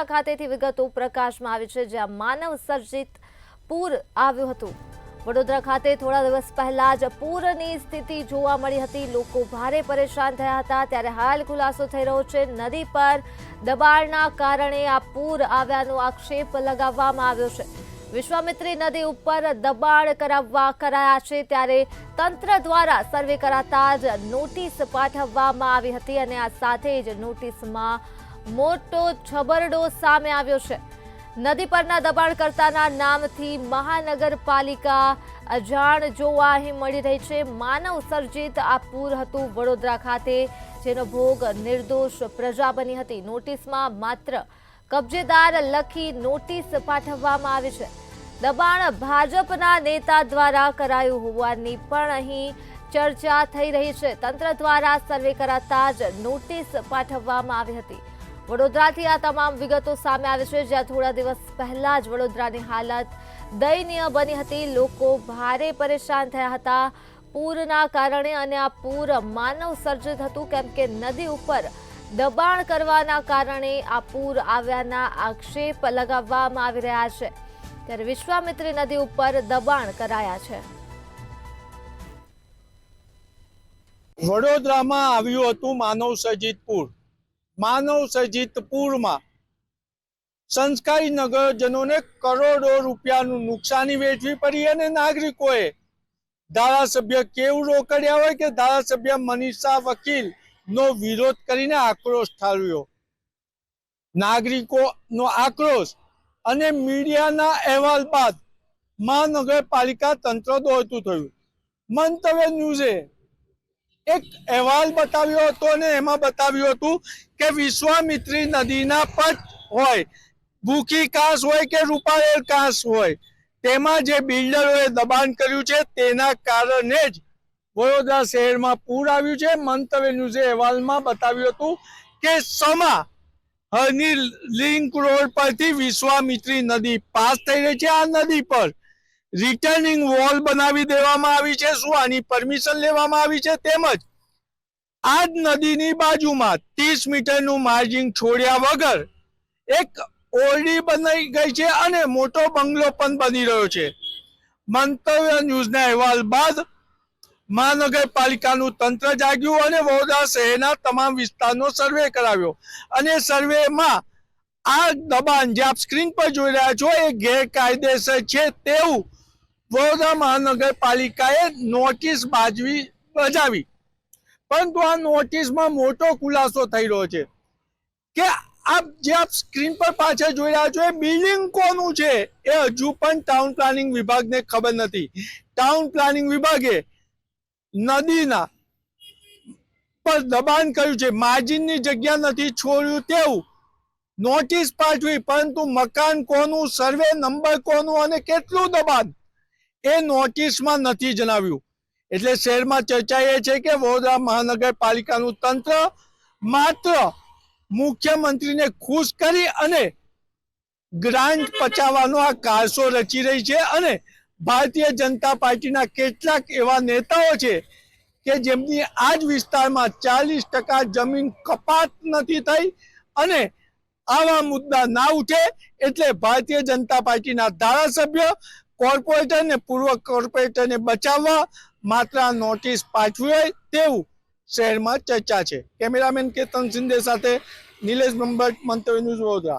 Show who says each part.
Speaker 1: વડોદરા ખાતેથી વિગતો પ્રકાશમાં આવી છે, જ્યાં માનવ સર્જિત પૂર આવ્યું હતું। વડોદરા ખાતે થોડા દિવસ પહેલા જ પૂરની સ્થિતિ જોવા મળી હતી। લોકો ભારે પરેશાન થયા હતા। ત્યારે હાલ ખુલાસો થઈ રહ્યો છે, નદી પર દબાણના કારણે આ પૂર આવ્યાનો આક્ષેપ લગાવવામાં આવ્યો છે। વિશ્વામિત્રી નદી ઉપર દબાણ કરાયા છે, ત્યારે તંત્ર દ્વારા સર્વે કરાતા જ નોટિસ પાઠવવામાં આવી હતી અને આ સાથે જ નોટિસમાં મોટો છબરડો સામે આવ્યો છે। નદી પરના દબાણકર્તાના નામથી મહાનગરપાલિકા અજાણ જોવા અહીં મળી રહી છે। માનવ સર્જિત આ પૂર હતું વડોદરા ખાતે, જેનો ભોગ નિર્દોષ પ્રજા બની હતી। નોટિસમાં માત્ર કબજેદાર લખી નોટિસ પાઠવવામાં આવી છે। દબાણ ભાજપના નેતા દ્વારા કરાયું હોવાની પણ અહીં ચર્ચા થઈ રહી છે। તંત્ર દ્વારા સર્વે કરાતા જ નોટિસ પાઠવવામાં આવી હતી। વડોદરાથી આ તમામ વિગતો સામે આવી છે, જ્યાં થોડા દિવસ પહેલા જ વડોદરાની હાલત દયનીય બની હતી। લોકો ભારે પરેશાન થયા હતા પૂરના કારણે અને આ પૂર માનવ સર્જિત હતું, કેમ કે નદી ઉપર દબાણ કરવાના કારણે આ પૂર આવ્યાના આક્ષેપ લગાવવામાં આવી રહ્યા છે। ત્યારે વિશ્વામિત્રી નદી ઉપર દબાણ કરાયા છે।
Speaker 2: વડોદરામાં આવ્યું હતું માનવ સર્જિત પૂર। માનવ સર્જિત પૂરમાં સંસ્કારી નગરજનોને કરોડો રૂપિયાનું નુકસાની વેઠવી પડી અને નાગરિકોએ ધારાસભ્ય કેવું રોકડ્યા હોય કે ધારાસભ્ય મનીષા વકીલ નો વિરોધ કરીને આક્રોશ ઠાલવ્યો। નાગરિકોનો આક્રોશ અને મીડિયાના અહેવાલ બાદ મહાનગરપાલિકા તંત્ર દોડતું થયું। મંતવ્ય ન્યૂઝે એક અહેવાલ બતાવ્યો હતો અને એમાં બતાવ્યું હતું કે વિશ્વામિત્રી નદીના પટ હોય, ભૂખી કાંસ હોય કે રૂપારેલ કાંસ હોય, તેમાં જે બિલ્ડરોએ દબાણ કર્યું છે તેના કારણે જ વડોદરા શહેરમાં પૂર આવ્યું છે। મંતવ્ય ન્યૂઝે અહેવાલમાં બતાવ્યું હતું કે સમા હરની લિંક રોડ પરથી વિશ્વામિત્રી નદી પાસ થઈ રહી છે। આ નદી પર રિટર્નિંગ વોલ બનાવી દેવામાં આવી છે। શું આની પરમિશન લેવામાં આવી છે? તેમજ આ જ નદીની બાજુમાં 30 મીટરનું માર્જિન છોડ્યા વગર એક ઓરડી બનાવી ગઈ છે અને મોટો બંગલો પણ બની રહ્યો છે। મંતવ્ય ન્યૂઝના અહેવાલ બાદ મહાનગરપાલિકાનું તંત્ર જાગ્યું અને વડોદરા શહેરના તમામ વિસ્તારનો સર્વે કરાવ્યો અને સર્વેમાં આ દબાણ જે આપ સ્ક્રીન પર જોઈ રહ્યા છો એ ગેરકાયદેસર છે તેવું વડોદરા મહાનગરપાલિકાએ નોટિસ બજાવી। પરંતુ આ નોટિસમાં મોટો ખુલાસો થઈ રહ્યો છે કે આપ સ્ક્રીન પર પાછળ જોઈ રહ્યા છો એ બિલ્ડિંગ કોનું છે એ હજુ પણ ટાઉન પ્લાનિંગ વિભાગને ખબર નથી। ટાઉન પ્લાનિંગ વિભાગે નદીના પર દબાણ કર્યું છે, માર્જિનની જગ્યા નથી છોડ્યું તેવું નોટિસ પાઠવી, પરંતુ મકાન કોનું, સર્વે નંબર કોનું અને કેટલું દબાણ એ નોટિસમાં નથી જણાવ્યું। એટલે શહેરમાં ચર્ચા એ છે કે વડોદરા મહાનગરપાલિકાનું તંત્ર માત્ર મુખ્યમંત્રીને ખુશ કરી અને ગ્રાન્ટ પચાવવાનો આ કારસો રચી રહી છે અને ભારતીય જનતા પાર્ટીના કેટલાક એવા નેતાઓ છે કે જેમની આ જ વિસ્તારમાં 40% જમીન કપાત નથી થઈ અને આવા મુદ્દા ના ઉઠે એટલે ભારતીય જનતા પાર્ટીના ધારાસભ્ય, કોર્પોરેટર ને પૂર્વ કોર્પોરેટરને બચાવવા માત્ર આ નોટિસ પાઠવી હોય તેવું શહેરમાં ચર્ચા છે। કેમેરામેન કેતન સિંધે સાથે નિલેશ બ્રહ્મભટ્ટ, મંતવ્ય ન્યૂઝ, વડોદરા।